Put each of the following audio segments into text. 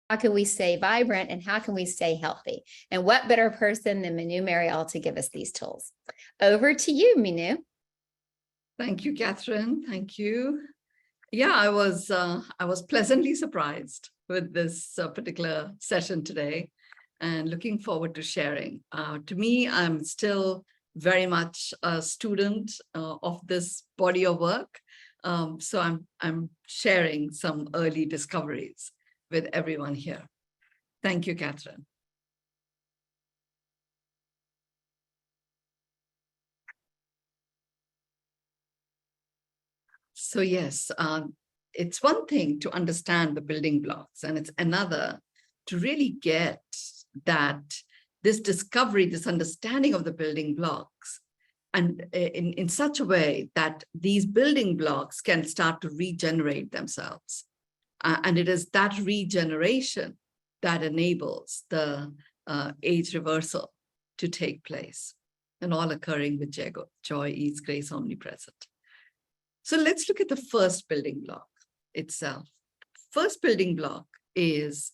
How can we stay vibrant and how can we stay healthy? And what better person than Mynoo Maryel to give us these tools? Over to you, Mynoo. Thank you, Catherine. Thank you. Yeah, I was pleasantly surprised with this particular session today, and looking forward to sharing. To me, I'm still very much a student of this body of work, so I'm sharing some early discoveries with everyone here. Thank you, Catherine. So yes, it's one thing to understand the building blocks, and it's another to really get that this discovery, this understanding of the building blocks, and in such a way that these building blocks can start to regenerate themselves. And it is that regeneration that enables the age reversal to take place, and all occurring with JEGO, Joy, Ease, Grace, Omnipresent. So let's look at the first building block itself. First building block is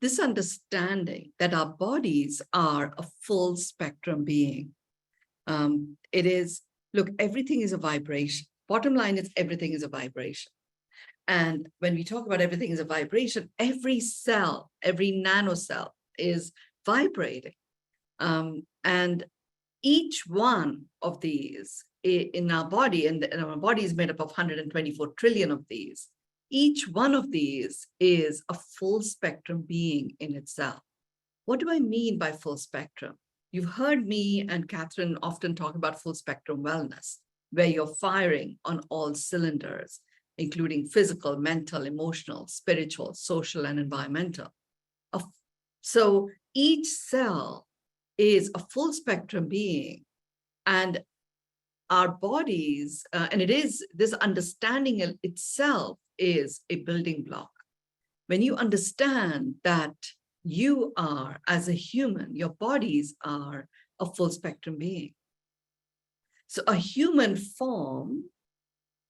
this understanding that our bodies are a full spectrum being. It is, look, everything is a vibration. Bottom line is everything is a vibration. And when we talk about everything is a vibration, every cell, every nanocell is vibrating. And each one of these in our body, and our body is made up of 124 trillion of these, each one of these is a full spectrum being in itself. What do I mean by full spectrum? You've heard me and Catherine often talk about full spectrum wellness, where you're firing on all cylinders, including physical, mental, emotional, spiritual, social, and environmental. So each cell is a full spectrum being, and our bodies, and it is this understanding itself is a building block. When you understand that you are, as a human, your bodies are a full spectrum being. So a human form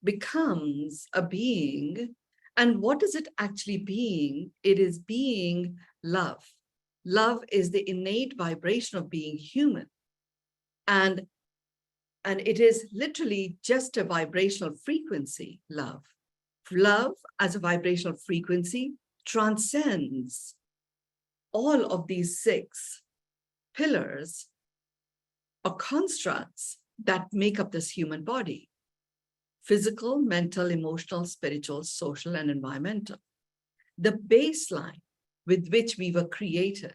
becomes a being. And what is it actually being? It is being love. Love is the innate vibration of being human. And it is literally just a vibrational frequency, love. Love as a vibrational frequency transcends all of these 6 pillars or constructs that make up this human body: physical, mental, emotional, spiritual, social, and environmental. The baseline with which we were created,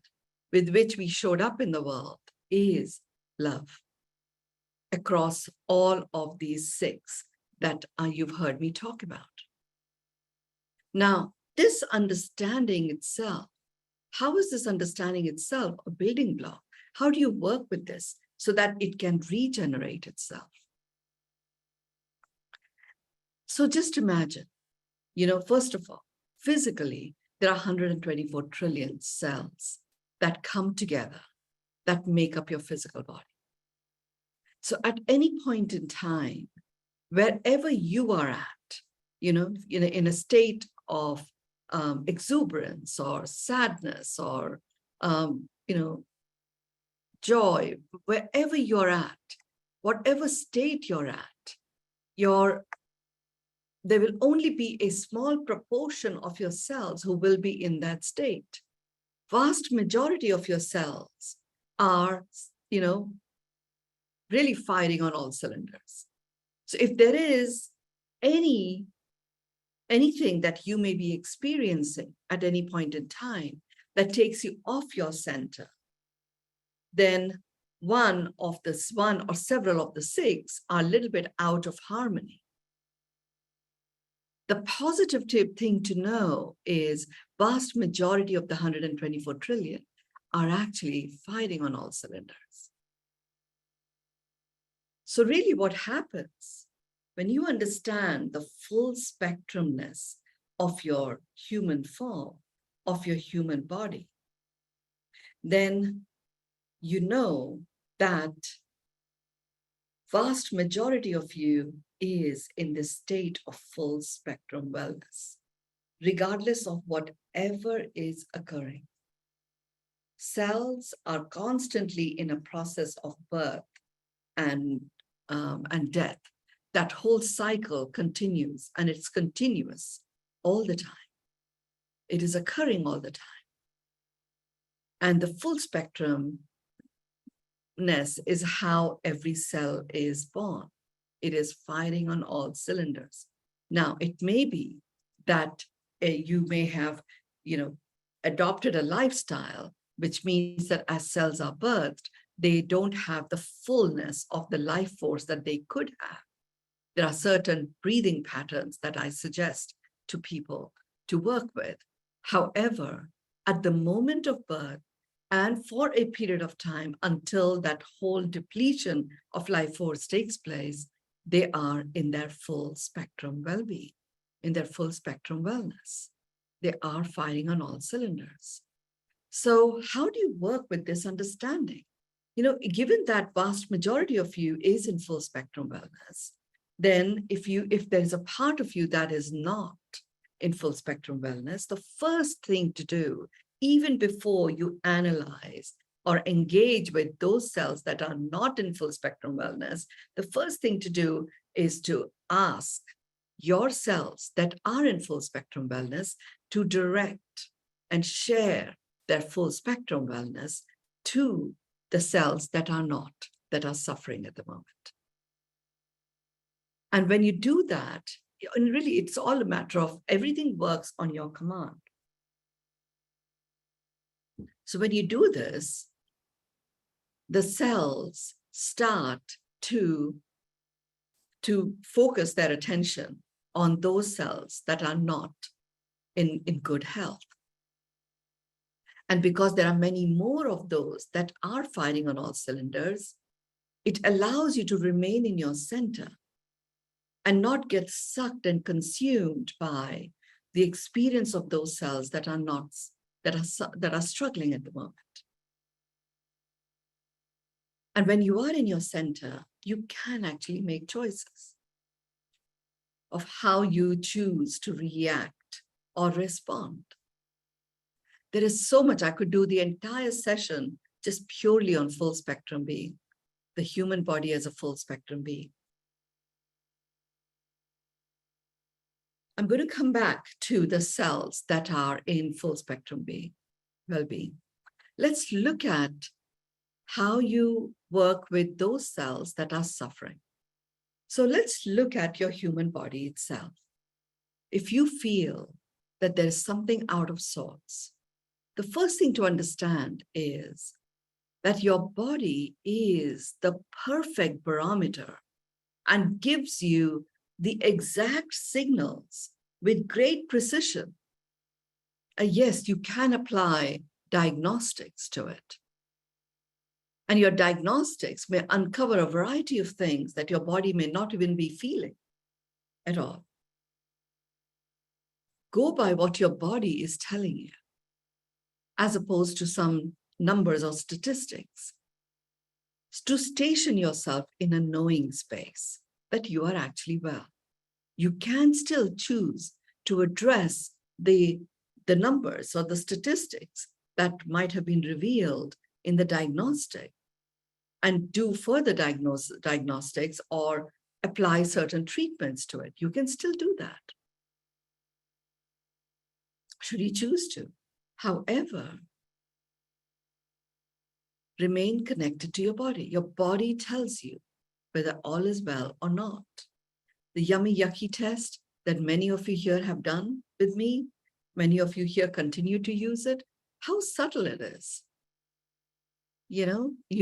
with which we showed up in the world, is love across all of these 6 that you've heard me talk about. Now, this understanding itself, how is this understanding itself a building block? How do you work with this so that it can regenerate itself? So just imagine, first of all, physically, there are 124 trillion cells that come together that make up your physical body. So at any point in time, wherever you are at, in a state of exuberance or sadness or, joy, wherever you're at, whatever state you're at, there will only be a small proportion of your cells who will be in that state. Vast majority of your cells are, really firing on all cylinders. So if there is anything that you may be experiencing at any point in time that takes you off your center, then one or several of the 6 are a little bit out of harmony. The positive thing to know is vast majority of the 124 trillion are actually firing on all cylinders. So really what happens when you understand the full spectrumness of your human form, of your human body, then you know that vast majority of you is in this state of full spectrum wellness, regardless of whatever is occurring. Cells are constantly in a process of birth and death. That whole cycle continues, and it's continuous all the time. It is occurring all the time. And the full spectrumness is how every cell is born. It is firing on all cylinders. Now, it may be that you may have, adopted a lifestyle, which means that as cells are birthed, they don't have the fullness of the life force that they could have. There are certain breathing patterns that I suggest to people to work with. However, at the moment of birth and for a period of time until that whole depletion of life force takes place, they are in their full spectrum well-being, in their full spectrum wellness. They are firing on all cylinders. So how do you work with this understanding? Given that vast majority of you is in full spectrum wellness, then if there's a part of you that is not in full spectrum wellness, the first thing to do, even before you analyze or engage with those cells that are not in full spectrum wellness, the first thing to do is to ask your cells that are in full spectrum wellness to direct and share their full spectrum wellness to the cells that are not, that are suffering at the moment. And when you do that, and really it's all a matter of everything works on your command. So when you do this, the cells start to focus their attention on those cells that are not in good health. And because there are many more of those that are firing on all cylinders, it allows you to remain in your center and not get sucked and consumed by the experience of those cells that are not, that are struggling at the moment. And when you are in your center, you can actually make choices of how you choose to react or respond. There is so much. I could do the entire session just purely on full spectrum being, the human body as a full spectrum being. I'm going to come back to the cells that are in full spectrum being, well-being. Let's look at how you work with those cells that are suffering. So let's look at your human body itself. If you feel that there is something out of sorts, the first thing to understand is that your body is the perfect barometer and gives you the exact signals with great precision. Yes, you can apply diagnostics to it. And your diagnostics may uncover a variety of things that your body may not even be feeling at all. Go by what your body is telling you, as opposed to some numbers or statistics. To station yourself in a knowing space that you are actually well. You can still choose to address the numbers or the statistics that might have been revealed in the diagnostic and do further diagnostics or apply certain treatments to it. You can still do that, should you choose to. However, remain connected to your body. Your body tells you whether all is well or not. The yummy yucky test that many of you here have done with me, many of you here continue to use it, how subtle it is. You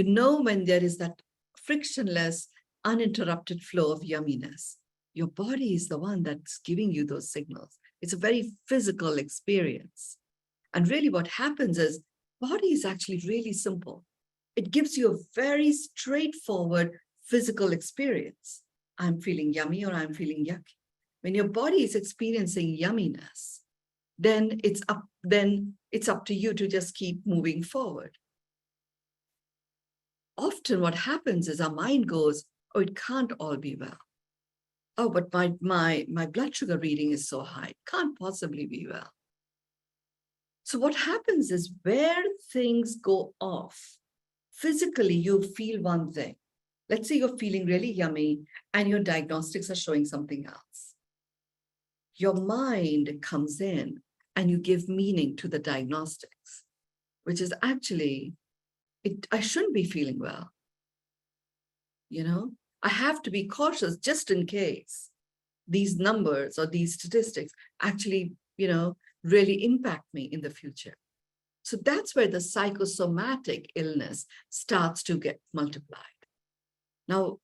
know when there is that frictionless, uninterrupted flow of yumminess. Your body is the one that's giving you those signals. It's a very physical experience. And really what happens is, body is actually really simple. It gives you a very straightforward physical experience. I'm feeling yummy or I'm feeling yucky. When your body is experiencing yumminess, then it's up to you to just keep moving forward. Often what happens is our mind goes, oh, it can't all be well. oh, but my blood sugar reading is so high, can't possibly be well. So what happens is where things go off, physically you feel one thing. Let's say you're feeling really yummy and your diagnostics are showing something else. Your mind comes in and you give meaning to the diagnostics, which is actually, I shouldn't be feeling well. I have to be cautious just in case these numbers or these statistics actually, really impact me in the future. So that's where the psychosomatic illness starts to get multiplied. Now,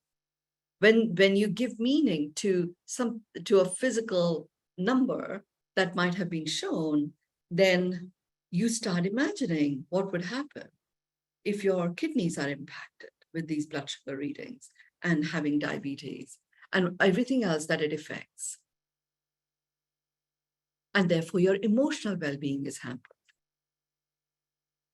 when you give meaning to a physical number that might have been shown, then you start imagining what would happen if your kidneys are impacted with these blood sugar readings and having diabetes and everything else that it affects. And therefore, your emotional well-being is hampered.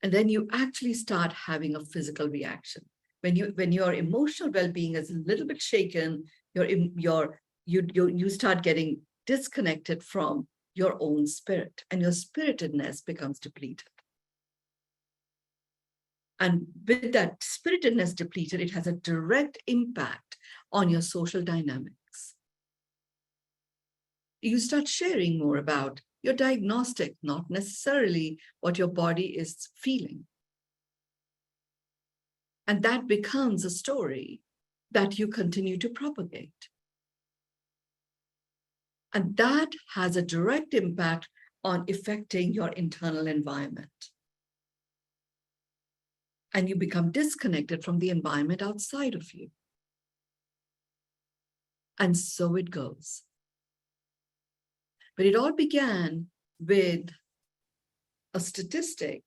And then you actually start having a physical reaction. When your emotional well-being is a little bit shaken, you start getting disconnected from your own spirit, and your spiritedness becomes depleted. And with that spiritedness depleted, it has a direct impact on your social dynamics. You start sharing more about your diagnostic, not necessarily what your body is feeling. And that becomes a story that you continue to propagate. And that has a direct impact on affecting your internal environment. And you become disconnected from the environment outside of you. And so it goes. But it all began with a statistic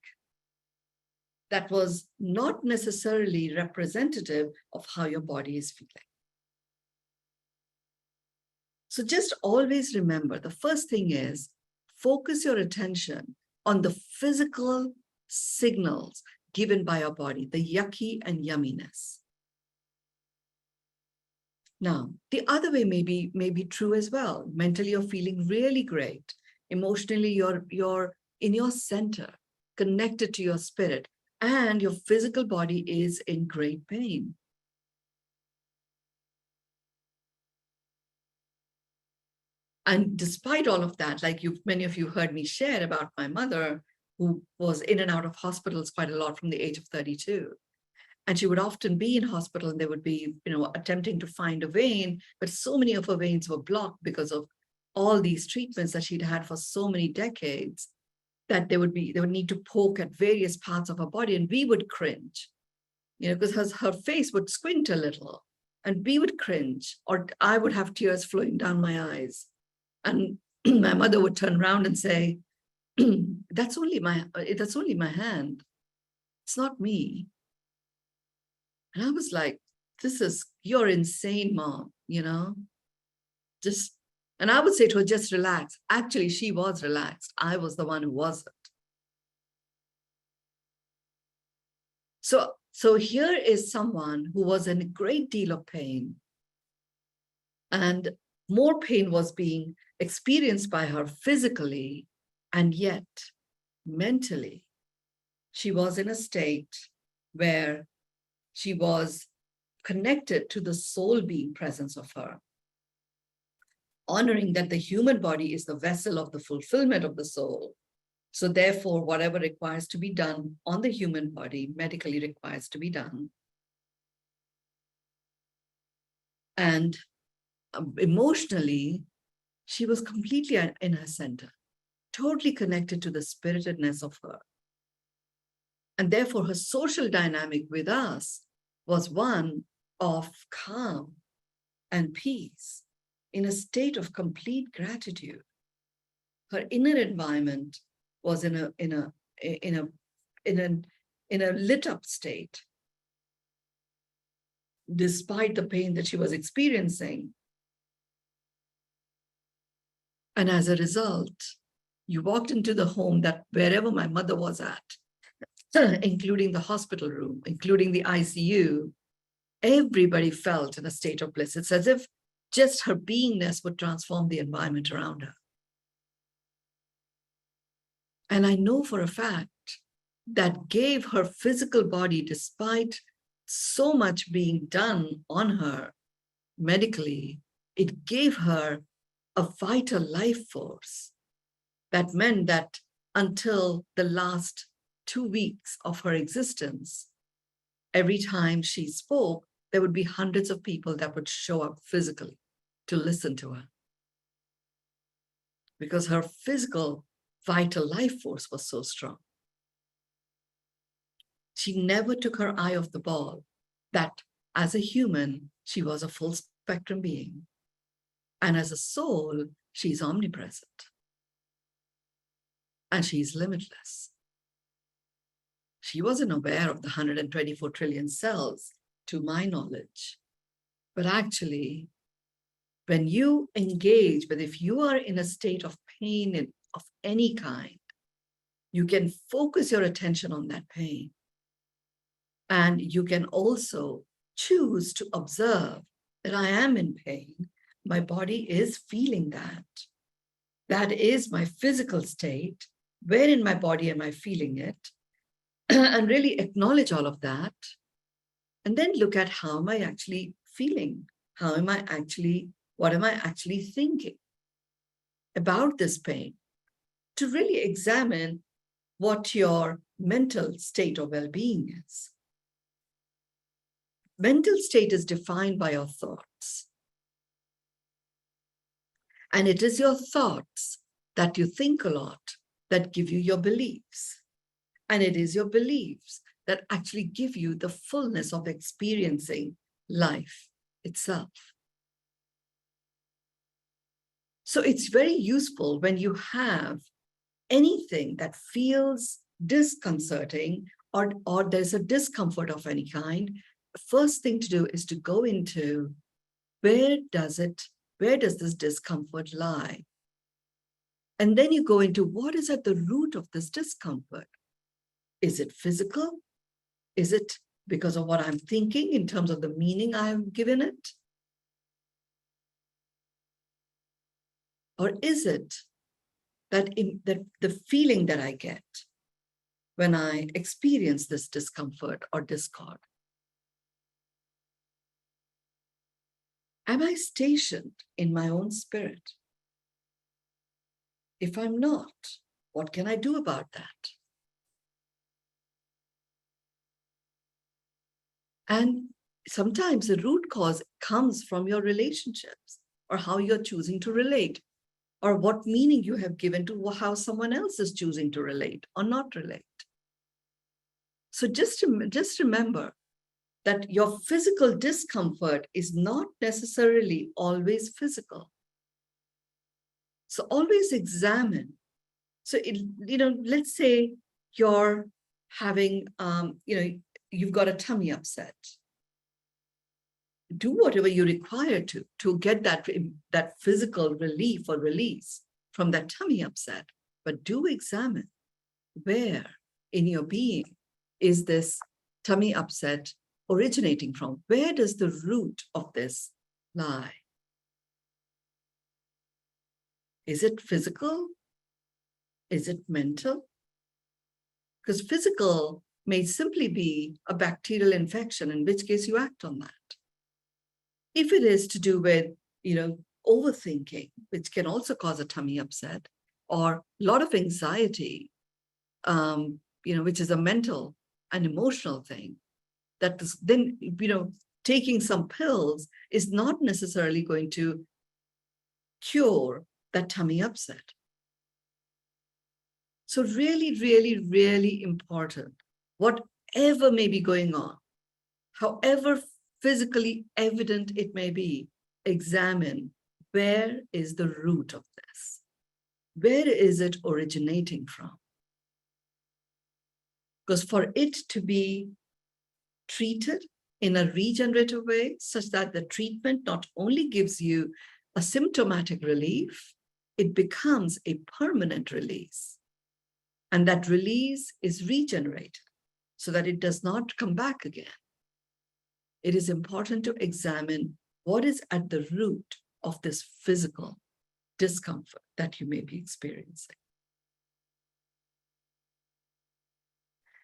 that was not necessarily representative of how your body is feeling. So just always remember, the first thing is focus your attention on the physical signals given by your body, the yucky and yumminess. Now, the other way may be true as well. Mentally, you're feeling really great. Emotionally, you're in your center, connected to your spirit, and your physical body is in great pain. And despite all of that, like many of you heard me share about my mother, who was in and out of hospitals quite a lot from the age of 32. And she would often be in hospital and they would be, attempting to find a vein, but so many of her veins were blocked because of all these treatments that she'd had for so many decades, that they would need to poke at various parts of her body, and we would cringe, because her face would squint a little and we would cringe, or I would have tears flowing down my eyes. And my mother would turn around and say, that's only my hand. It's not me. And I was like, you're insane, Mom, and I would say to her, just relax. Actually, she was relaxed. I was the one who wasn't. So here is someone who was in a great deal of pain, and more pain was being experienced by her physically, and yet mentally, she was in a state where she was connected to the soul being presence of her, honoring that the human body is the vessel of the fulfillment of the soul. So therefore, whatever requires to be done on the human body, medically requires to be done. And emotionally, she was completely in her center, totally connected to the spiritedness of her. And therefore, her social dynamic with us was one of calm and peace, in a state of complete gratitude. Her inner environment was in a lit up state, despite the pain that she was experiencing. And as a result, you walked into the home that wherever my mother was at, including the hospital room, including the ICU, everybody felt in a state of bliss. It's as if just her beingness would transform the environment around her. And I know for a fact that gave her physical body, despite so much being done on her medically, it gave her a vital life force. That meant that until the last 2 weeks of her existence, every time she spoke, there would be hundreds of people that would show up physically to listen to her. Because her physical, vital life force was so strong. She never took her eye off the ball, that as a human, she was a full spectrum being. And as a soul, she's omnipresent. And she's limitless. She wasn't aware of the 124 trillion cells, to my knowledge. But actually, when you engage, but if you are in a state of pain of any kind, you can focus your attention on that pain. And you can also choose to observe that I am in pain. My body is feeling that. That is my physical state. Where in my body am I feeling it? And really acknowledge all of that. And then look at how am I actually feeling? What am I actually thinking about this pain? To really examine what your mental state of well-being is. Mental state is defined by your thoughts. And it is your thoughts that you think a lot that give you your beliefs. And it is your beliefs that actually give you the fullness of experiencing life itself. So it's very useful when you have anything that feels disconcerting or there's a discomfort of any kind. The first thing to do is to go into where does this discomfort lie? And then you go into what is at the root of this discomfort? Is it physical? Is it because of what I'm thinking in terms of the meaning I've given it? Or is it that the feeling that I get when I experience this discomfort or discord? Am I stationed in my own spirit? If I'm not, what can I do about that? And sometimes the root cause comes from your relationships or how you're choosing to relate or what meaning you have given to how someone else is choosing to relate or not relate. So just remember that your physical discomfort is not necessarily always physical. So always examine. So, let's say you're having, you've got a tummy upset. Do whatever you require to get that physical relief or release from that tummy upset. But do examine where in your being is this tummy upset originating from? Where does the root of this lie? Is it physical? Is it mental? Because physical may simply be a bacterial infection, in which case you act on that. If it is to do with, overthinking, which can also cause a tummy upset, or a lot of anxiety, which is a mental and emotional thing, that is, then, taking some pills is not necessarily going to cure that tummy upset. So really, really, really important, whatever may be going on, however physically evident it may be, examine where is the root of this? Where is it originating from? Because for it to be treated in a regenerative way, such that the treatment not only gives you a symptomatic relief, it becomes a permanent release. And that release is regenerated so that it does not come back again. It is important to examine what is at the root of this physical discomfort that you may be experiencing.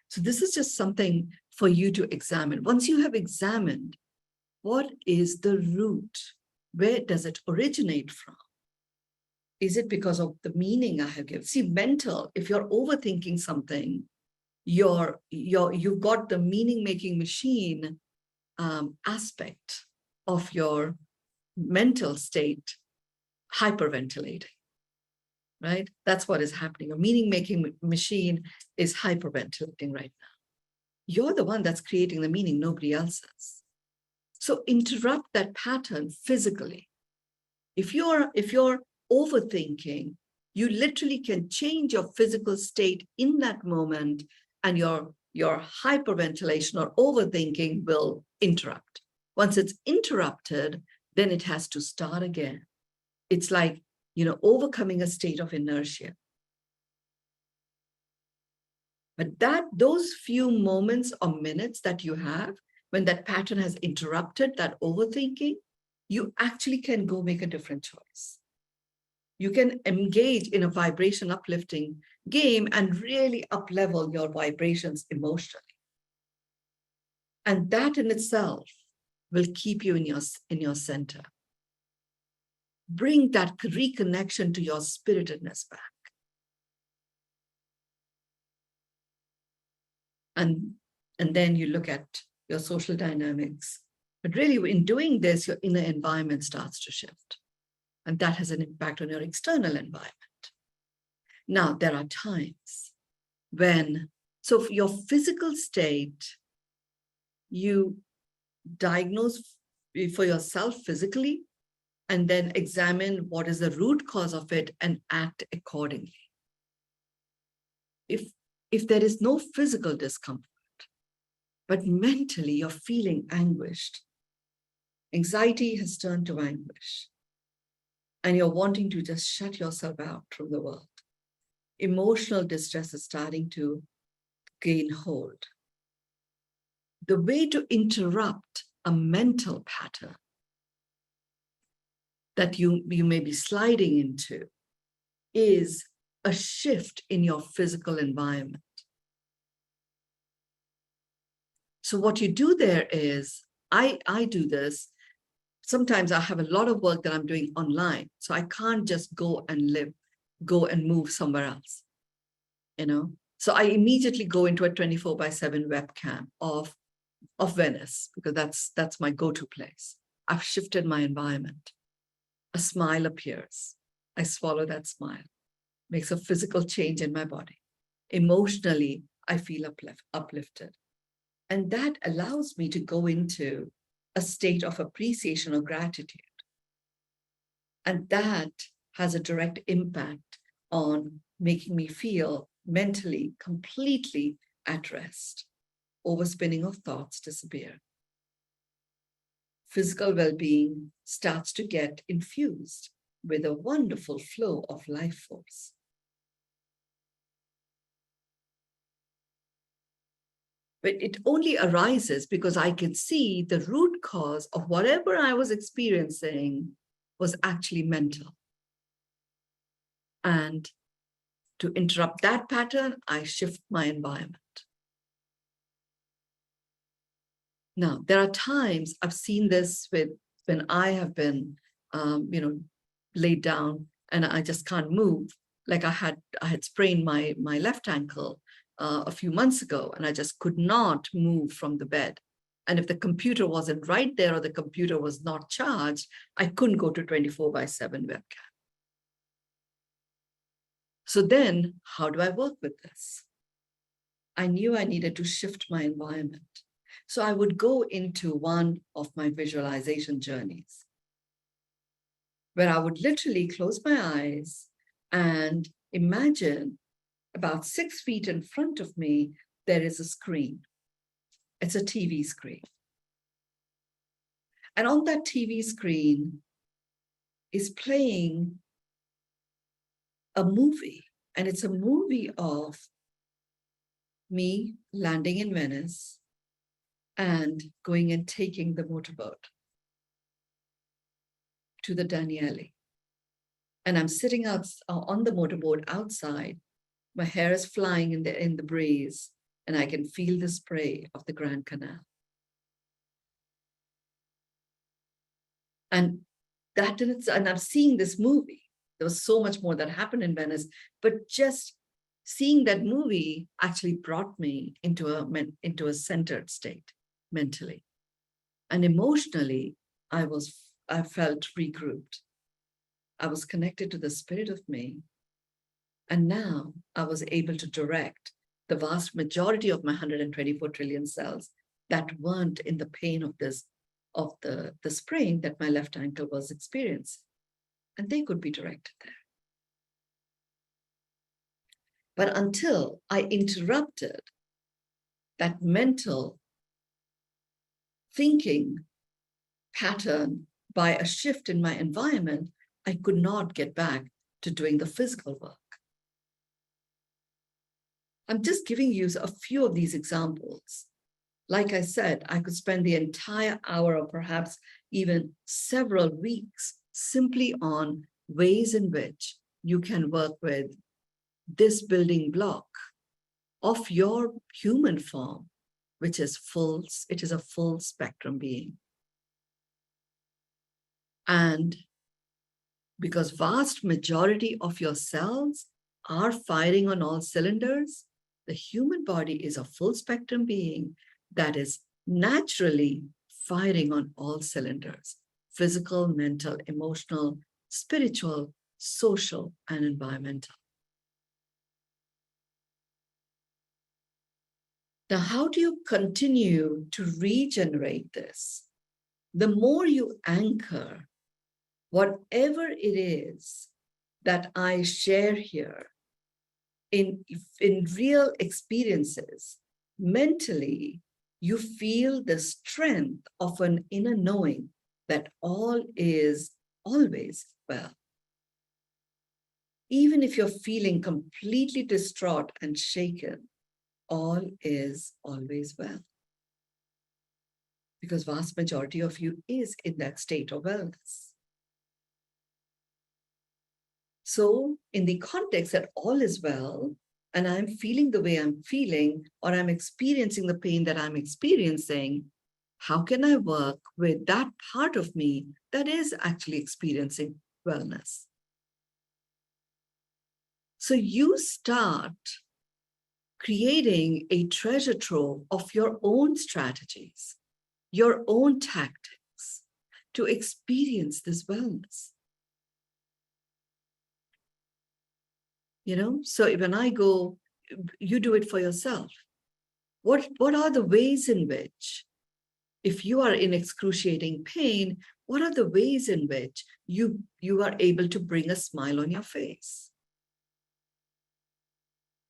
So this is just something for you to examine. Once you have examined, what is the root? Where does it originate from? Is it because of the meaning I have given? See, mental, if you're overthinking something, you've got the meaning-making machine aspect of your mental state hyperventilating, right? That's what is happening. A meaning-making machine is hyperventilating right now. You're the one that's creating the meaning, nobody else is. So interrupt that pattern physically. If you're overthinking, you literally can change your physical state in that moment, and your hyperventilation or overthinking will interrupt. Once it's interrupted, then it has to start again. It's like, overcoming a state of inertia. But those few moments or minutes that you have, when that pattern has interrupted that overthinking, you actually can go make a different choice. You can engage in a vibration uplifting game and really up-level your vibrations emotionally. And that in itself will keep you in your center. Bring that reconnection to your spiritedness back. And then you look at your social dynamics. But really, in doing this, your inner environment starts to shift. And that has an impact on your external environment. Now, there are times when, so for your physical state, you diagnose for yourself physically, and then examine what is the root cause of it and act accordingly. If there is no physical discomfort, but mentally you're feeling anguished, anxiety has turned to anguish, and you're wanting to just shut yourself out from the world. Emotional distress is starting to gain hold. The way to interrupt a mental pattern that you may be sliding into is a shift in your physical environment. So what you do there is, I do this. Sometimes I have a lot of work that I'm doing online, so I can't just go and move somewhere else, So I immediately go into a 24/7 webcam of Venice, because that's my go-to place. I've shifted my environment. A smile appears. I swallow that smile. Makes a physical change in my body. Emotionally, I feel uplifted. And that allows me to go into a state of appreciation or gratitude. And that has a direct impact on making me feel mentally completely at rest. Overspinning of thoughts disappear. Physical well-being starts to get infused with a wonderful flow of life force. But it only arises because I can see the root cause of whatever I was experiencing was actually mental. And to interrupt that pattern, I shift my environment. Now, there are times I've seen this when I have been, laid down and I just can't move. Like I had sprained my left ankle a few months ago, and I just could not move from the bed. And if the computer wasn't right there or the computer was not charged, I couldn't go to 24/7 webcam. So then, how do I work with this? I knew I needed to shift my environment. So I would go into one of my visualization journeys, where I would literally close my eyes and imagine about 6 feet in front of me, there is a screen. It's a TV screen. And on that TV screen is playing a movie. And it's a movie of me landing in Venice and going and taking the motorboat. to the Daniele. And I'm sitting out on the motorboat outside. My hair is flying in the breeze, and I can feel the spray of the Grand Canal. And I'm seeing this movie. There was so much more that happened in Venice, but just seeing that movie actually brought me into a centered state mentally. And emotionally, I felt regrouped. I was connected to the spirit of me. And now I was able to direct the vast majority of my 124 trillion cells that weren't in the pain of the sprain that my left ankle was experiencing. And they could be directed there. But until I interrupted that mental thinking pattern by a shift in my environment, I could not get back to doing the physical work. I'm just giving you a few of these examples. Like I said, I could spend the entire hour or perhaps even several weeks simply on ways in which you can work with this building block of your human form, which is it is a full spectrum being. And because vast majority of your cells are firing on all cylinders, the human body is a full spectrum being that is naturally firing on all cylinders: physical, mental, emotional, spiritual, social, and environmental. Now, how do you continue to regenerate this? The more you anchor whatever it is that I share here in real experiences, mentally, you feel the strength of an inner knowing that all is always well. Even if you're feeling completely distraught and shaken, all is always well. Because vast majority of you is in that state of wellness. So in the context that all is well, and I'm feeling the way I'm feeling, or I'm experiencing the pain that I'm experiencing, how can I work with that part of me that is actually experiencing wellness? So you start creating a treasure trove of your own strategies, your own tactics to experience this wellness. You know, so when I go, you do it for yourself. What are the ways in which, if you are in excruciating pain, what are the ways in which you are able to bring a smile on your face?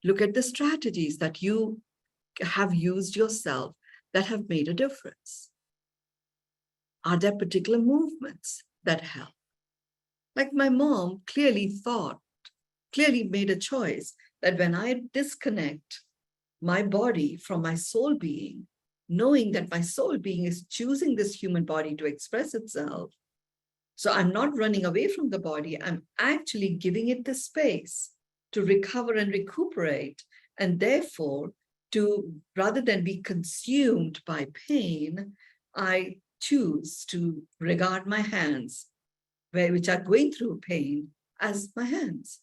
Look at the strategies that you have used yourself that have made a difference. Are there particular movements that help? Like my mom clearly made a choice that when I disconnect my body from my soul being, knowing that my soul being is choosing this human body to express itself, so I'm not running away from the body, I'm actually giving it the space to recover and recuperate, and therefore, rather than be consumed by pain, I choose to regard my hands, which are going through pain, as my hands.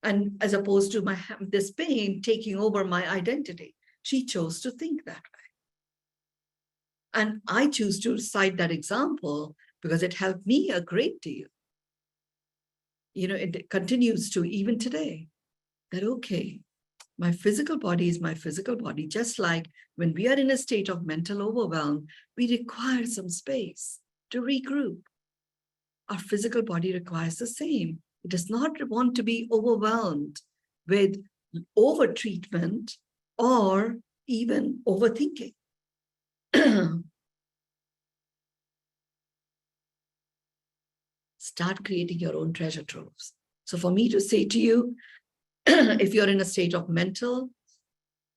And as opposed to this pain taking over my identity, she chose to think that way. And I choose to cite that example because it helped me a great deal. You know, it continues to even today, that okay, my physical body is my physical body. Just like when we are in a state of mental overwhelm, we require some space to regroup. Our physical body requires the same. It does not want to be overwhelmed with over-treatment or even overthinking. Start creating your own treasure troves. So for me to say to you, if you're in a state of mental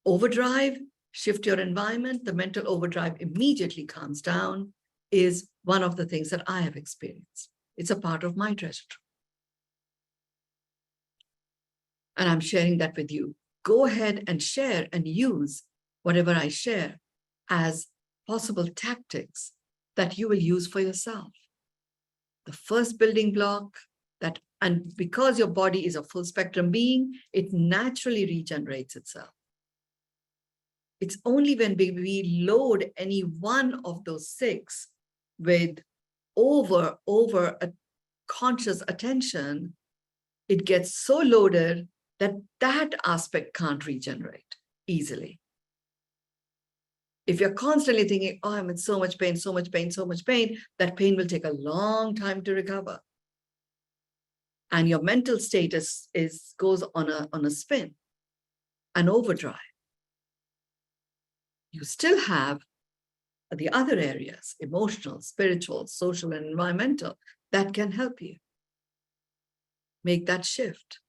overdrive, shift your environment, the mental overdrive immediately calms down. is one of the things that I have experienced. It's a part of my treasure trove. And I'm sharing that with you. Go ahead and share and use whatever I share as possible tactics that you will use for yourself. The first building block that, and because your body is a full spectrum being, it naturally regenerates itself. It's only when we load any one of those 6 with over a conscious attention, it gets so loaded that that aspect can't regenerate easily. If you're constantly thinking, oh, I'm in so much pain, so much pain, so much pain, that pain will take a long time to recover. And your mental state goes on a spin, an overdrive. You still have the other areas, emotional, spiritual, social, and environmental, that can help you make that shift.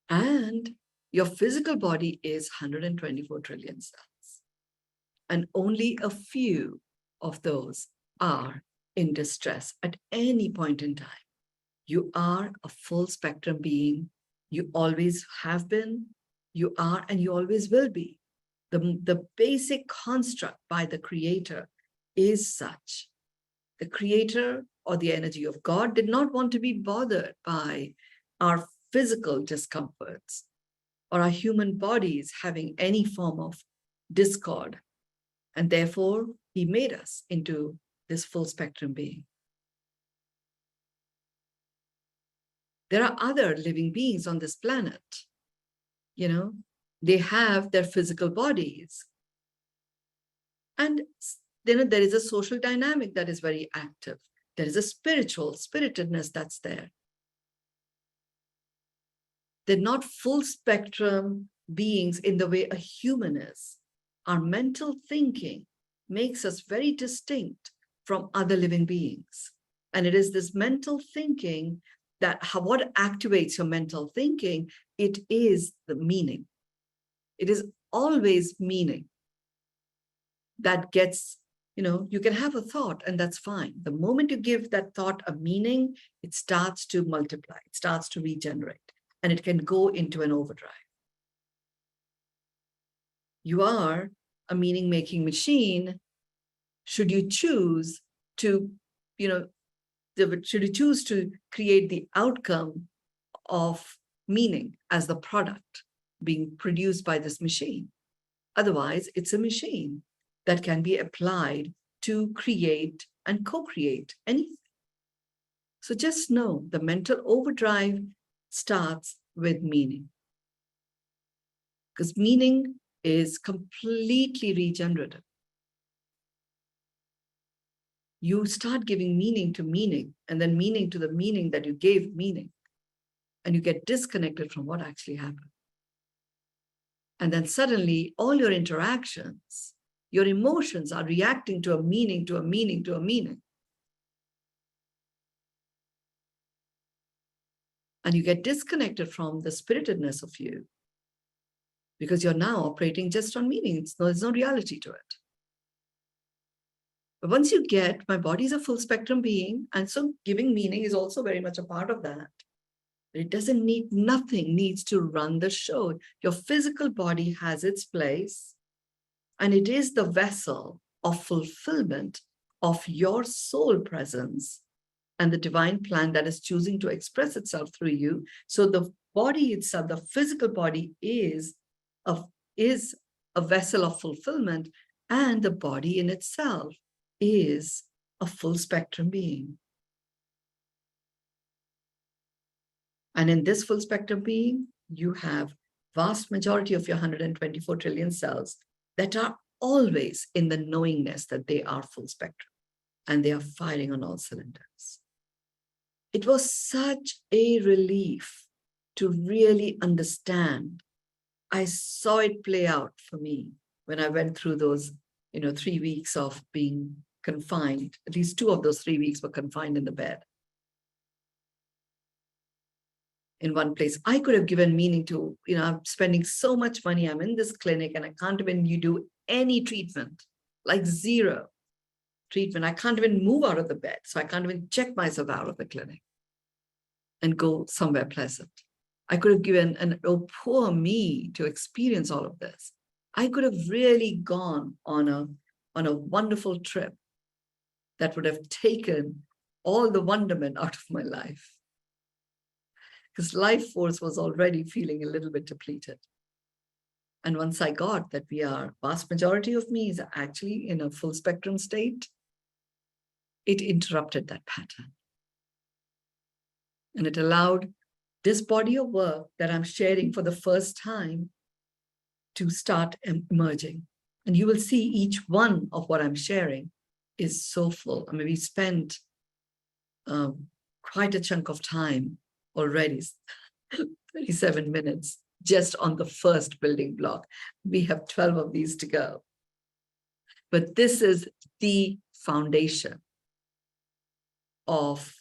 And your physical body is 124 trillion cells. And only a few of those are in distress at any point in time. You are a full spectrum being. You always have been, you are, and you always will be. The basic construct by the Creator is such. The Creator, or the energy of God, did not want to be bothered by our physical discomforts or our human bodies having any form of discord. And therefore, he made us into this full spectrum being. There are other living beings on this planet. You know, they have their physical bodies. And then there is a social dynamic that is very active. There is a spiritedness that's there. They're not full spectrum beings in the way a human is. Our mental thinking makes us very distinct from other living beings. And it is this mental thinking that what activates your mental thinking, it is the meaning. It is always meaning that gets, you can have a thought and that's fine. The moment you give that thought a meaning, it starts to multiply, it starts to regenerate, and it can go into an overdrive. You are a meaning-making machine should you choose to, should you choose to create the outcome of meaning as the product being produced by this machine. Otherwise, it's a machine that can be applied to create and co-create anything. So just know the mental overdrive starts with meaning. Because meaning is completely regenerative. You start giving meaning to meaning, and then meaning to the meaning that you gave meaning, and you get disconnected from what actually happened. And then suddenly all your interactions, your emotions are reacting to a meaning, to a meaning, to a meaning. And you get disconnected from the spiritedness of you because you're now operating just on meaning. There's no reality to it. But once you get, my body is a full spectrum being, and so giving meaning is also very much a part of that. It doesn't need, nothing needs to run the show. Your physical body has its place, and it is the vessel of fulfillment of your soul presence and the divine plan that is choosing to express itself through you. So the body itself, the physical body is a vessel of fulfillment, and the body in itself is a full spectrum being. And in this full spectrum being, you have vast majority of your 124 trillion cells that are always in the knowingness that they are full spectrum and they are firing on all cylinders. It was such a relief to really understand. I saw it play out for me when I went through those, 3 weeks of being confined. At least 2 of those 3 weeks were confined in the bed. In one place, I could have given meaning to, I'm spending so much money. I'm in this clinic and I can't even do any treatment, like zero. treatment. I can't even move out of the bed. So I can't even check myself out of the clinic and go somewhere pleasant. I could have given oh, poor me to experience all of this. I could have really gone on a wonderful trip that would have taken all the wonderment out of my life, because life force was already feeling a little bit depleted. And once I got that vast majority of me is actually in a full spectrum state, it interrupted that pattern. And it allowed this body of work that I'm sharing for the first time to start emerging. And you will see each one of what I'm sharing is so full. I mean, we spent quite a chunk of time already, 37 minutes, just on the first building block. We have 12 of these to go. But this is the foundation of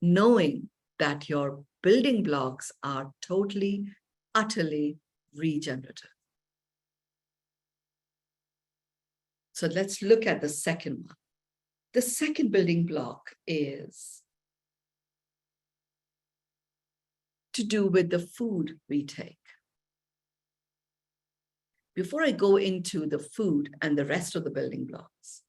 knowing that your building blocks are totally, utterly regenerative. So let's look at the second one. The second building block is to do with the food we take. Before I go into the food and the rest of the building blocks,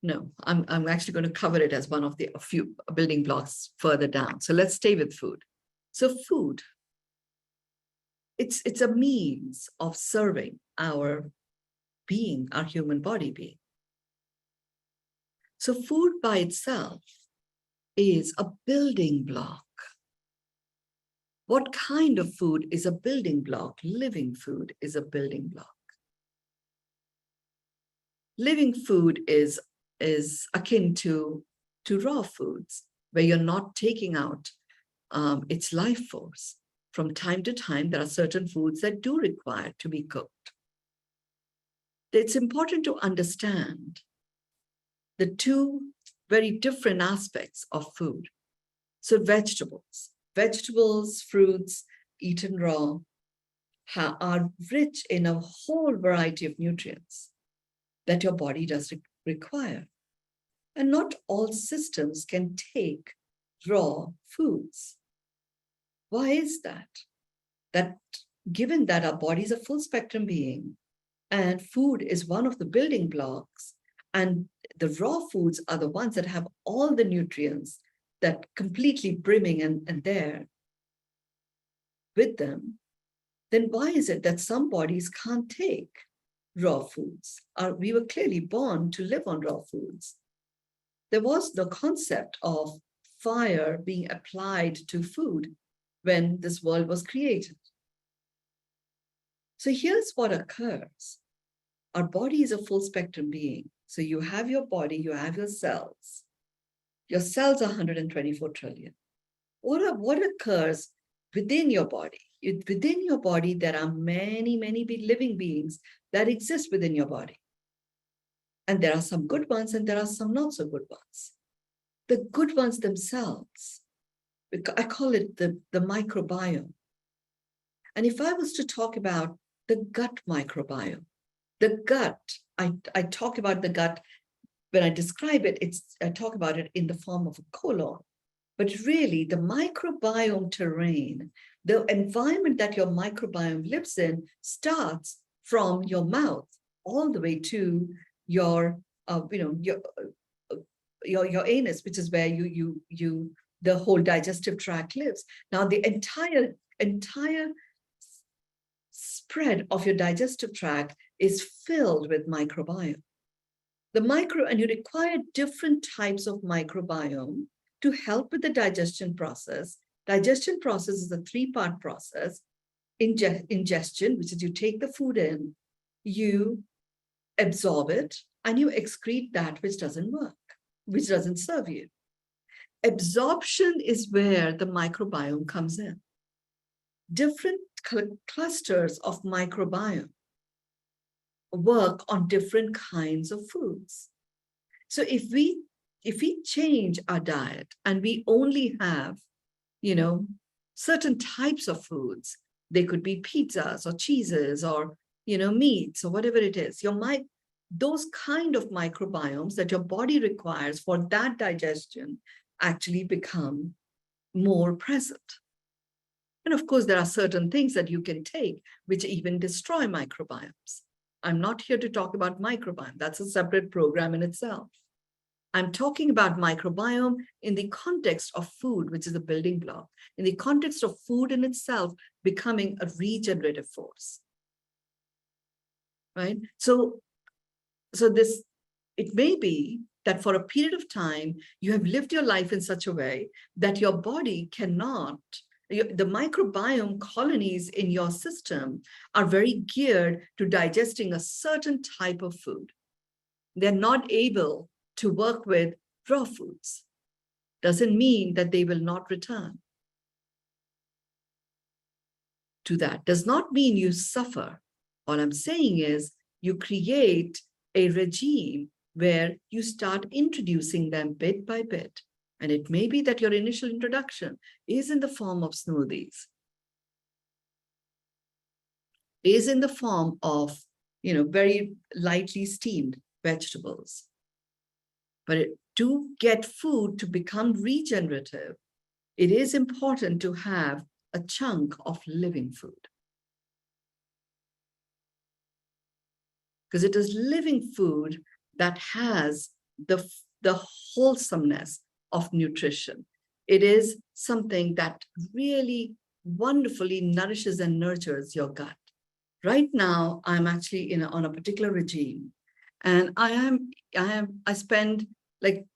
no, I'm actually going to cover it as one of a few building blocks further down. So let's stay with food. So food, it's a means of serving our being, our human body being. So food by itself is a building block. What kind of food is a building block? Living food is a building block. Living food is akin to raw foods, where you're not taking out its life force. From time to time, there are certain foods that do require to be cooked. It's important to understand the two very different aspects of food. So vegetables, fruits eaten raw are rich in a whole variety of nutrients that your body does require. And not all systems can take raw foods. Why is that? That given that our body is a full spectrum being and food is one of the building blocks, and the raw foods are the ones that have all the nutrients that completely brimming and there with them, then why is it that some bodies can't take raw foods? We were clearly born to live on raw foods. There was the concept of fire being applied to food when this world was created. So here's what occurs. Our body is a full spectrum being. So you have your body, you have your cells. Your cells are 124 trillion. What occurs within your body? Within your body, there are many, many living beings that exist within your body. And there are some good ones and there are some not so good ones. The good ones themselves, I call it the microbiome. And if I was to talk about the gut microbiome, the gut, I talk about the gut, when I describe it, I talk about it in the form of a colon. But really, the microbiome terrain, the environment that your microbiome lives in starts from your mouth all the way to your anus, which is where the whole digestive tract lives. Now, the entire spread of your digestive tract is filled with microbiome. And you require different types of microbiome to help with the digestion process. Digestion process is a three-part process. Ingestion, which is you take the food in, you absorb it, and you excrete that which doesn't work, which doesn't serve you. Absorption is where the microbiome comes in. Different clusters of microbiome work on different kinds of foods. So if we change our diet and we only have, certain types of foods. They could be pizzas or cheeses or, meats or whatever it is. Those kind of microbiomes that your body requires for that digestion actually become more present. And of course, there are certain things that you can take which even destroy microbiomes. I'm not here to talk about microbiome. That's a separate program in itself. I'm talking about microbiome in the context of food, which is a building block, in the context of food in itself becoming a regenerative force. Right? So it may be that for a period of time, you have lived your life in such a way that your body cannot, the microbiome colonies in your system are very geared to digesting a certain type of food. They're not able to work with raw foods. Doesn't mean that they will not return to that. Does not mean you suffer. All I'm saying is you create a regime where you start introducing them bit by bit. And it may be that your initial introduction is in the form of smoothies, is in the form of, very lightly steamed vegetables. But to get food to become regenerative, it is important to have a chunk of living food. Because it is living food that has the wholesomeness of nutrition. It is something that really wonderfully nourishes and nurtures your gut. Right now, I'm actually on a particular regime, and I spend like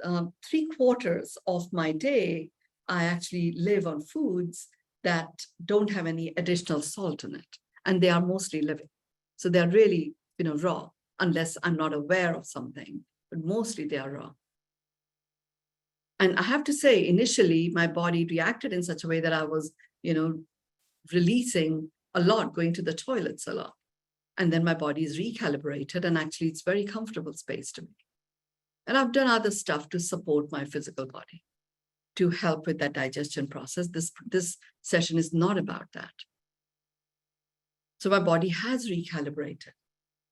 3/4 of my day, I actually live on foods that don't have any additional salt in it, and they are mostly living. So they're really, raw, unless I'm not aware of something, but mostly they are raw. And I have to say, initially, my body reacted in such a way that I was, releasing a lot, going to the toilets a lot. And then my body is recalibrated, and actually it's very comfortable space to me. And I've done other stuff to support my physical body, to help with that digestion process. This session is not about that. So my body has recalibrated.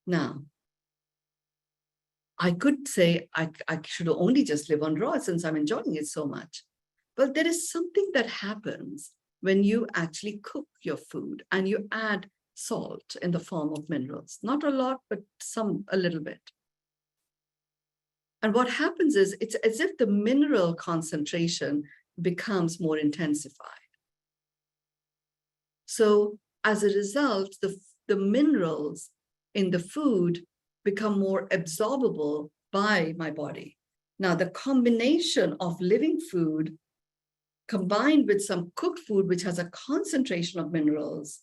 Now, I could say I should only just live on raw since I'm enjoying it so much. But there is something that happens when you actually cook your food and you add salt in the form of minerals. Not a lot, but a little bit. And what happens is it's as if the mineral concentration becomes more intensified. So as a result, the minerals in the food become more absorbable by my body. Now, the combination of living food combined with some cooked food, which has a concentration of minerals,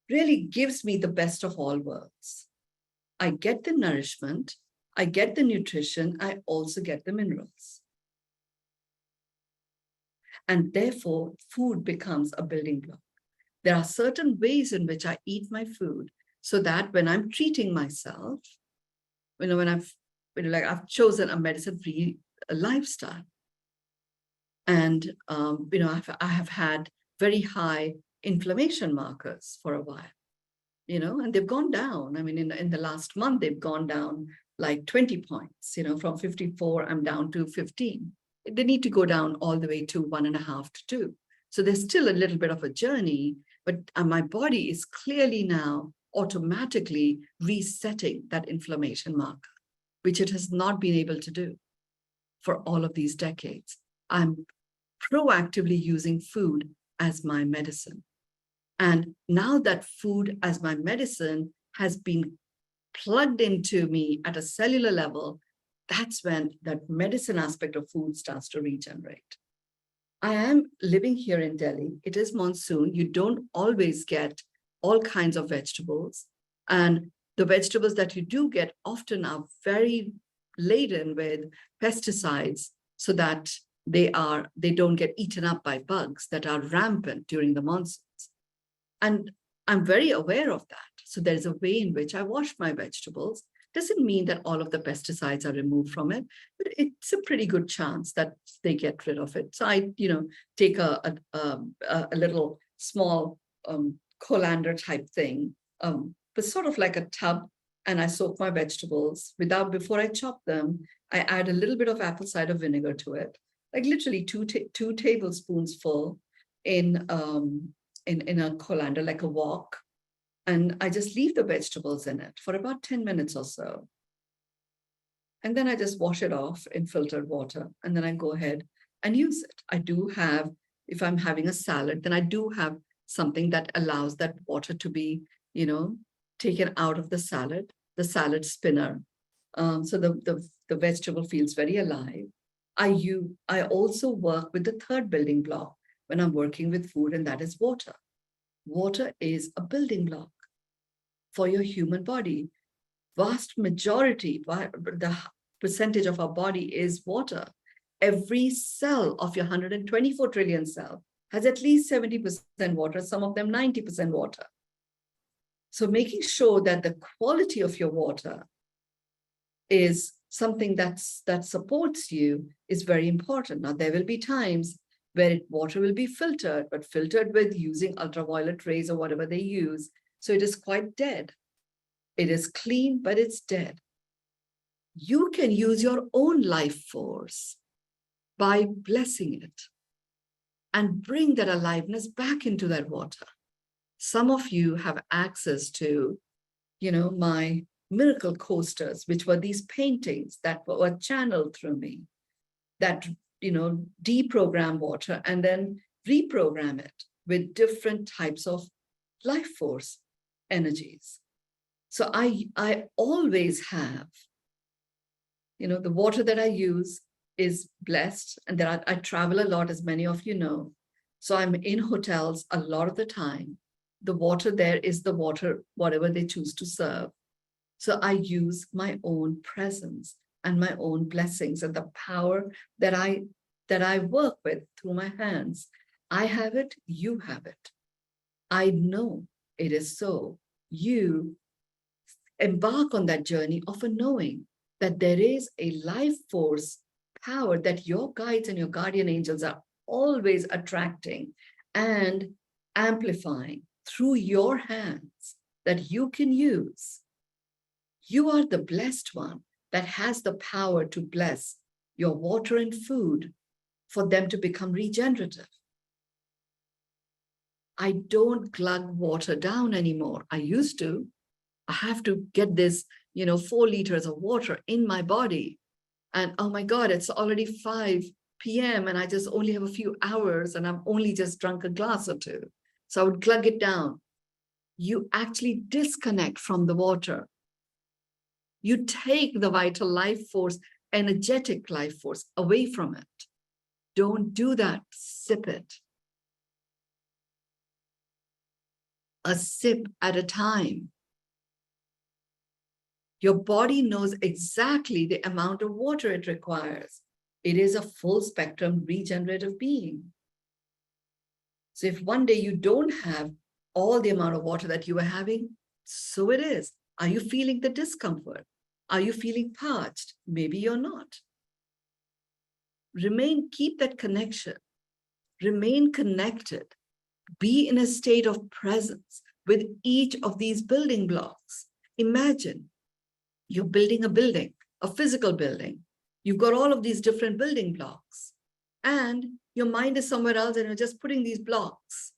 really gives me the best of all worlds. I get the nourishment, I get the nutrition, I also get the minerals. And therefore, food becomes a building block. There are certain ways in which I eat my food so that when I'm treating myself, when I've chosen a medicine-free lifestyle, and I have had very high inflammation markers for a while, and they've gone down. I mean, in the last month, they've gone down like 20 points, from 54, I'm down to 15. They need to go down all the way to 1.5 to 2. So there's still a little bit of a journey, but my body is clearly now automatically resetting that inflammation marker, which it has not been able to do for all of these decades. I'm proactively using food as my medicine. And now that food as my medicine has been plugged into me at a cellular level, that's when that medicine aspect of food starts to regenerate. I am living here in Delhi. It is monsoon. You don't always get all kinds of vegetables. And the vegetables that you do get often are very laden with pesticides so that they don't get eaten up by bugs that are rampant during the monsoons. And I'm very aware of that. So there's a way in which I wash my vegetables. Doesn't mean that all of the pesticides are removed from it, but it's a pretty good chance that they get rid of it. So I, take a little small colander type thing, but sort of like a tub, and I soak my vegetables before I chop them. I add a little bit of apple cider vinegar to it, like literally two tablespoons full in a colander, like a wok. And I just leave the vegetables in it for about 10 minutes or so. And then I just wash it off in filtered water. And then I go ahead and use it. I do have, if I'm having a salad, then I do have something that allows that water to be, taken out of the salad spinner. So the vegetable feels very alive. I also work with the third building block when I'm working with food, and that is water. Water is a building block for your human body. Vast majority, the percentage of our body is water. Every cell of your 124 trillion cell has at least 70% water, some of them 90% water. So making sure that the quality of your water is something that supports you is very important. Now, there will be times where water will be filtered, but filtered with using ultraviolet rays or whatever they use. So it is quite dead. It is clean, but it's dead. You can use your own life force by blessing it and bring that aliveness back into that water. Some of you have access to, my miracle coasters, which were these paintings that were channeled through me, that, deprogram water and then reprogram it with different types of life force energies. So I always have, the water that I use is blessed, and that I travel a lot, as many of you know. So I'm in hotels a lot of the time. The water there is the water, whatever they choose to serve. So I use my own presence and my own blessings and the power that I work with through my hands. I have it, you have it. I know it is so. You embark on that journey of a knowing that there is a life force power that your guides and your guardian angels are always attracting and amplifying through your hands that you can use. You are the blessed one that has the power to bless your water and food for them to become regenerative. I don't glug water down anymore. I used to. I have to get this, 4 liters of water in my body. And oh my God, it's already 5 p.m. and I just only have a few hours and I've only just drunk a glass or two. So I would glug it down. You actually disconnect from the water. You take the vital life force, energetic life force away from it. Don't do that. Sip it. A sip at a time. Your body knows exactly the amount of water it requires. It is a full spectrum regenerative being. So if one day you don't have all the amount of water that you were having, so it is. Are you feeling the discomfort? Are you feeling parched? Maybe you're not. Keep that connection. Remain connected. Be in a state of presence with each of these building blocks. Imagine you're building a building, a physical building. You've got all of these different building blocks, and your mind is somewhere else and you're just putting these blocks.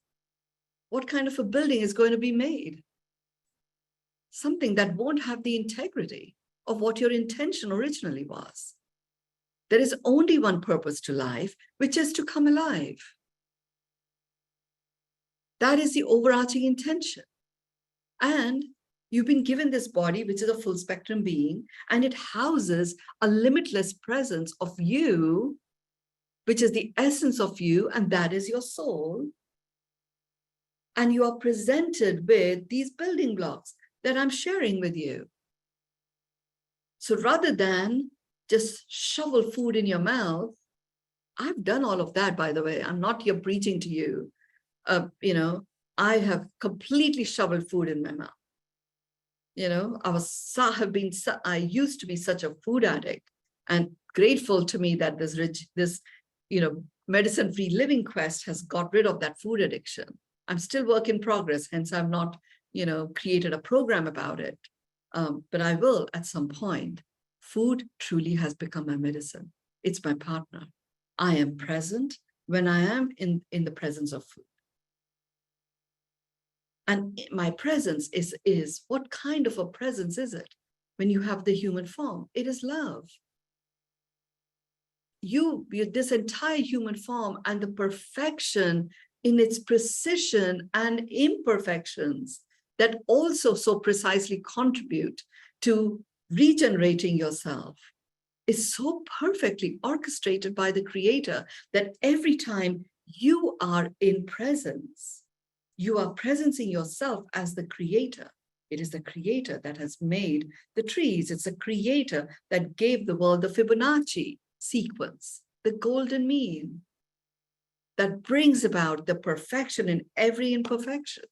What kind of a building is going to be made? Something that won't have the integrity of what your intention originally was. There is only one purpose to life, which is to come alive. That is the overarching intention. And you've been given this body, which is a full spectrum being, and it houses a limitless presence of you, which is the essence of you, and that is your soul. And you are presented with these building blocks that I'm sharing with you. So rather than just shovel food in your mouth, I've done all of that, by the way. I'm not here preaching to you. I have completely shoveled food in my mouth. I used to be such a food addict, and grateful to me that this medicine-free living quest has got rid of that food addiction. I'm still work in progress, hence I've not, created a program about it. But I will at some point. Food truly has become my medicine. It's my partner. I am present when I am in the presence of food. And my presence is what kind of a presence is it? When you have the human form, it is love. This entire human form and the perfection in its precision and imperfections that also so precisely contribute to regenerating yourself is so perfectly orchestrated by the Creator that every time you are in presence, you are presencing yourself as the Creator. It is the Creator that has made the trees. It's the Creator that gave the world the Fibonacci sequence, the golden mean, that brings about the perfection in every imperfection.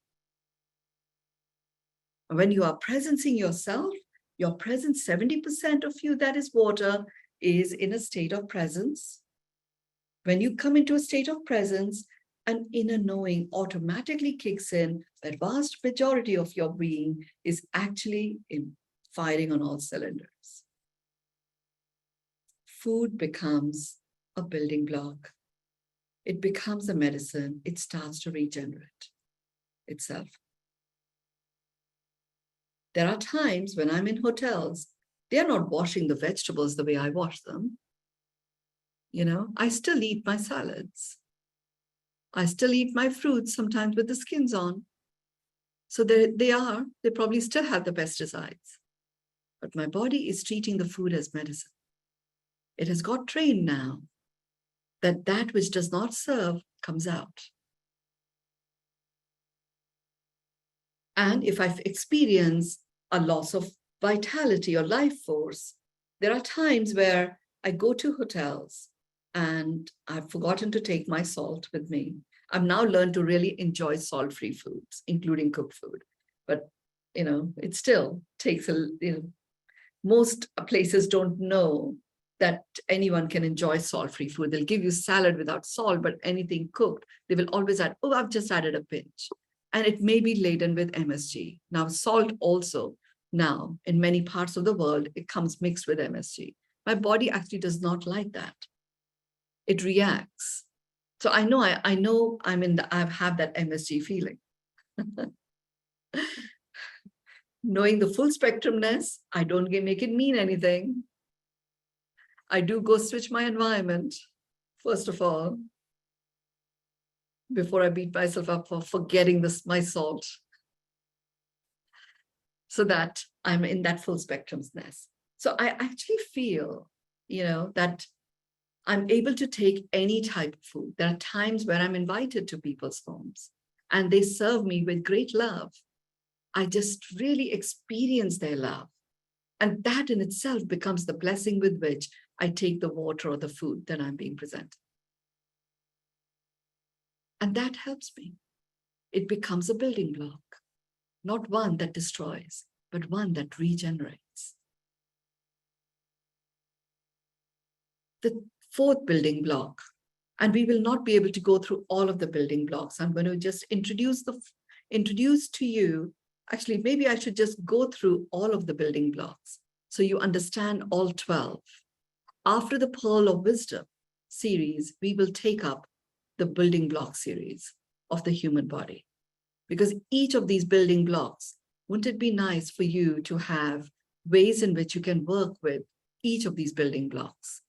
When you are presencing yourself, your presence, 70% of you, that is water, is in a state of presence. When you come into a state of presence, an inner knowing automatically kicks in. The vast majority of your being is actually firing on all cylinders. Food becomes a building block. It becomes a medicine. It starts to regenerate itself. There are times when I'm in hotels, they're not washing the vegetables the way I wash them. I still eat my salads. I still eat my fruits, sometimes with the skins on. So they probably still have the pesticides. But my body is treating the food as medicine. It has got trained now that which does not serve comes out. And if I've experienced a loss of vitality or life force, there are times where I go to hotels and I've forgotten to take my salt with me. I've now learned to really enjoy salt-free foods, including cooked food. But, it still takes most places don't know that anyone can enjoy salt-free food. They'll give you salad without salt, but anything cooked, they will always add, oh, I've just added a pinch. And it may be laden with MSG. Now, salt also, now, in many parts of the world, it comes mixed with MSG. My body actually does not like that. It reacts. So I know I have that MSG feeling. Knowing the full spectrumness, I don't make it mean anything. I do go switch my environment, first of all, before I beat myself up for forgetting my salt, so that I'm in that full spectrumness. So I actually feel, that I'm able to take any type of food. There are times where I'm invited to people's homes and they serve me with great love. I just really experience their love. And that in itself becomes the blessing with which I take the water or the food that I'm being presented. And that helps me. It becomes a building block, not one that destroys, but one that regenerates. The fourth building block, and we will not be able to go through all of the building blocks. I'm going to just introduce to you. Actually, maybe I should just go through all of the building blocks so you understand all 12. After the Pearl of Wisdom series, we will take up the building block series of the human body. Because each of these building blocks, wouldn't it be nice for you to have ways in which you can work with each of these building blocks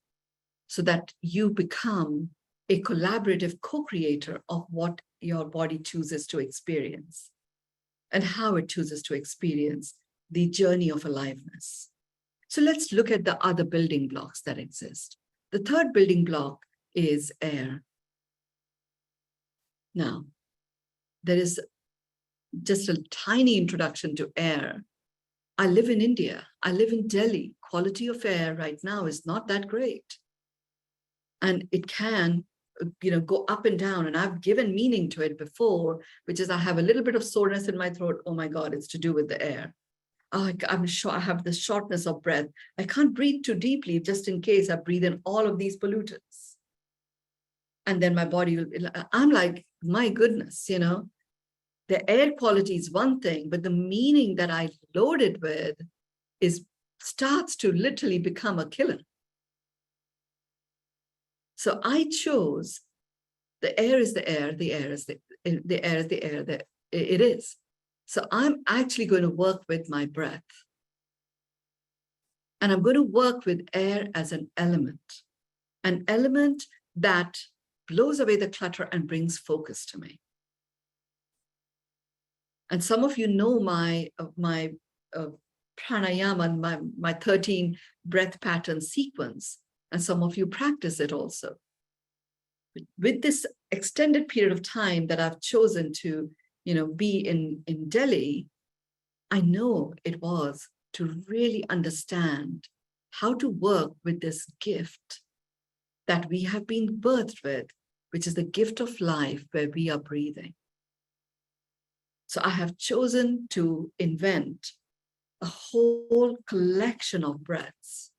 so that you become a collaborative co-creator of what your body chooses to experience and how it chooses to experience the journey of aliveness. So let's look at the other building blocks that exist. The third building block is air. Now, there is just a tiny introduction to air. I live in India. I live in Delhi. Quality of air right now is not that great. And it can, go up and down. And I've given meaning to it before, which is I have a little bit of soreness in my throat. Oh my God, it's to do with the air. Oh, I'm sure I have this shortness of breath. I can't breathe too deeply just in case I breathe in all of these pollutants. And then my body will be, I'm like, my goodness, the air quality is one thing, but the meaning that I load it with starts to literally become a killer. So I chose the air is the air, the air is the air is the air that it is. So I'm actually going to work with my breath. And I'm going to work with air as an element that blows away the clutter and brings focus to me. And some of you know my pranayama, my 13 breath pattern sequence, and some of you practice it also. With this extended period of time that I've chosen to, be in Delhi, I know it was to really understand how to work with this gift that we have been birthed with, which is the gift of life where we are breathing. So I have chosen to invent a whole collection of breaths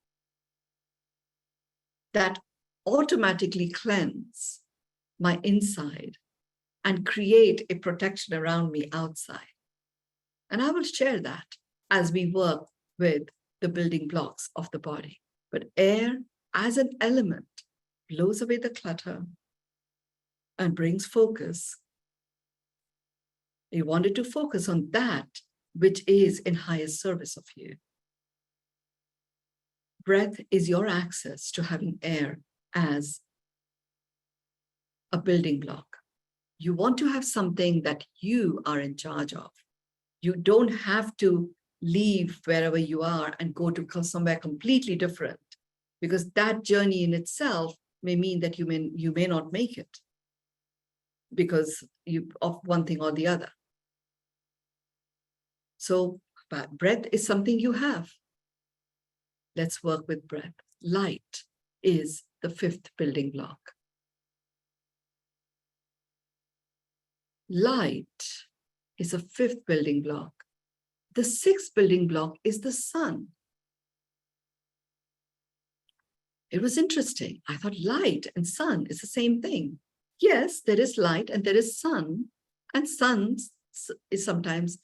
that automatically cleanse my inside and create a protection around me outside. And I will share that as we work with the building blocks of the body. But air as an element blows away the clutter and brings focus. You wanted to focus on that which is in highest service of you. Breath is your access to having air as a building block. You want to have something that you are in charge of. You don't have to leave wherever you are and go to somewhere completely different, because that journey in itself may mean that you may not make it because of one thing or the other. So breath is something you have. Let's work with breath. Light is the fifth building block. Light is a fifth building block. The sixth building block is the sun. It was interesting. I thought light and sun is the same thing. Yes, there is light and there is sun, and sun is sometimes,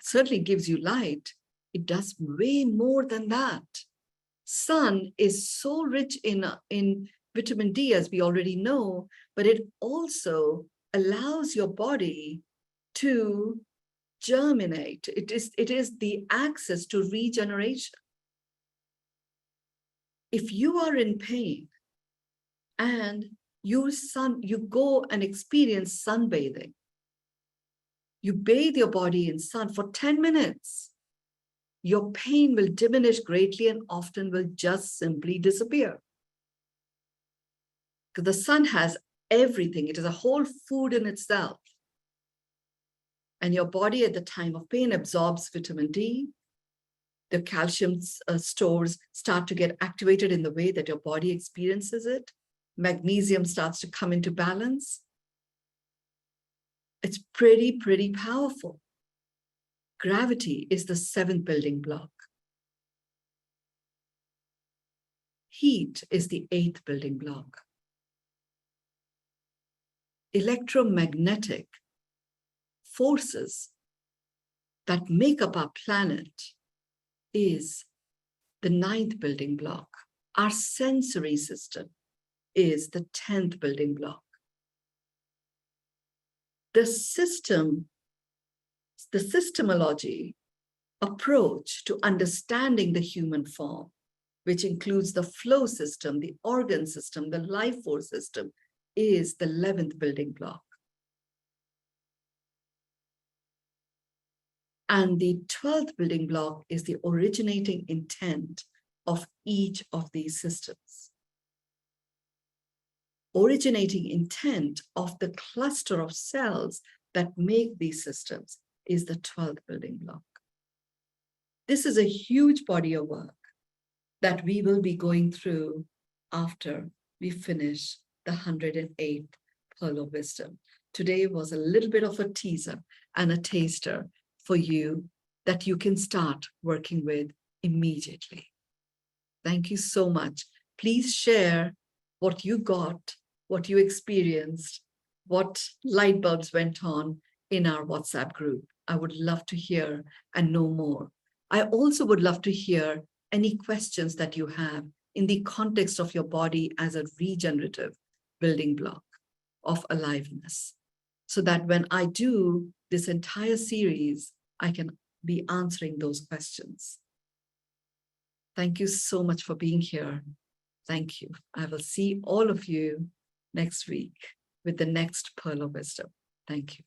certainly gives you light. It does way more than that. Sun is so rich in vitamin D, as we already know, but it also allows your body to germinate. It is the access to regeneration. If you are in pain and you go and experience sunbathing, you bathe your body in sun for 10 minutes, your pain will diminish greatly and often will just simply disappear. Because the sun has everything. It is a whole food in itself. And your body at the time of pain absorbs vitamin D. The calcium stores start to get activated in the way that your body experiences it. Magnesium starts to come into balance. It's pretty powerful. Gravity is the seventh building block. Heat is the eighth building block. Electromagnetic forces that make up our planet is the ninth building block. Our sensory system is the 10th building block. The systemology approach to understanding the human form, which includes the flow system, the organ system, the life force system, is the 11th building block. And the 12th building block is the originating intent of each of these systems. Originating intent of the cluster of cells that make these systems is the 12th building block. This is a huge body of work that we will be going through after we finish the 108th Pearl of Wisdom. Today was a little bit of a teaser and a taster for you that you can start working with immediately. Thank you so much. Please share what you got, what you experienced, what light bulbs went on in our WhatsApp group. I would love to hear and know more. I also would love to hear any questions that you have in the context of your body as a regenerative building block of aliveness, so that when I do this entire series, I can be answering those questions. Thank you so much for being here. Thank you. I will see all of you next week with the next Pearl of Wisdom. Thank you.